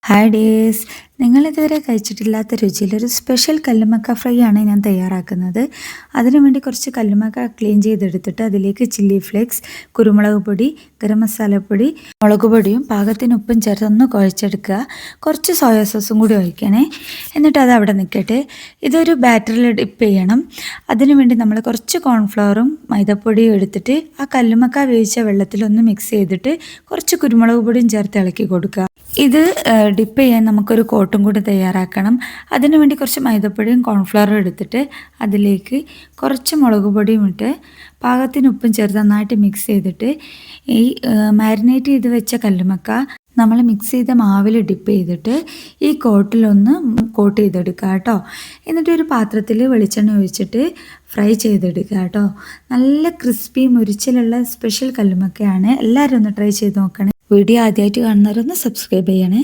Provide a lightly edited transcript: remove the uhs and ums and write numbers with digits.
Hi days, നിങ്ങളിതുവരെ കഴിച്ചിട്ടില്ലാത്ത രുചിയിലൊരു special കല്ലുമ്മക്ക fry ആണ് ഞാൻ തയ്യാറാക്കുന്നത്. അതിനുവേണ്ടി കുറച്ച് കല്ലുമ്മക്ക ക്ലീൻ ചെയ്തെടുത്തിട്ട് അതിലേക്ക് ചില്ലി ഫ്ലേക്സ്, കുരുമുളക് പൊടി, ഗരം മസാലപ്പൊടി, മുളക് പൊടിയും പാകത്തിന് ഉപ്പും ചേർത്തൊന്ന് കുഴച്ചെടുക്കുക. കുറച്ച് സോയാ സോസും കൂടി ഒഴിക്കണേ. എന്നിട്ട് അത് അവിടെ നിൽക്കട്ടെ. ഇതൊരു ബാറ്ററിൽ ഡിപ്പ് ചെയ്യണം. അതിനുവേണ്ടി നമ്മൾ കുറച്ച് കോൺഫ്ലവറും മൈദപ്പൊടിയും എടുത്തിട്ട് ആ കല്ലുമ്മക്ക വേവിച്ച വെള്ളത്തിലൊന്ന് മിക്സ് ചെയ്തിട്ട് കുറച്ച് കുരുമുളക് പൊടിയും ചേർത്ത് ഇളക്കി കൊടുക്കുക. ഇത് ഡിപ്പ് ചെയ്യാൻ നമുക്കൊരു കോട്ടും കൂടി തയ്യാറാക്കണം. അതിനുവേണ്ടി കുറച്ച് മൈദപ്പൊടിയും കോൺഫ്ലവറും എടുത്തിട്ട് അതിലേക്ക് കുറച്ച് മുളക് പൊടിയും ഇട്ട് പാകത്തിന് ഉപ്പും ചേർത്ത് നന്നായിട്ട് മിക്സ് ചെയ്തിട്ട് ഈ മാരിനേറ്റ് ചെയ്ത് വെച്ച കല്ലുമ്മക്ക നമ്മൾ മിക്സ് ചെയ്ത മാവിൽ ഡിപ്പ് ചെയ്തിട്ട് ഈ കോട്ടിലൊന്ന് കോട്ട് ചെയ്തെടുക്കുക കേട്ടോ. എന്നിട്ട് ഒരു പാത്രത്തിൽ വെളിച്ചെണ്ണ ഒഴിച്ചിട്ട് ഫ്രൈ ചെയ്തെടുക്കുക കേട്ടോ. നല്ല ക്രിസ്പി മുരിച്ചിലുള്ള സ്പെഷ്യൽ കല്ലുമ്മക്കയാണ്. എല്ലാവരും ഒന്ന് ട്രൈ ചെയ്ത് നോക്കണേ. വീഡിയോ ആദ്യമായിട്ട് കാണുന്നവരൊന്ന് സബ്സ്ക്രൈബ് ചെയ്യണേ.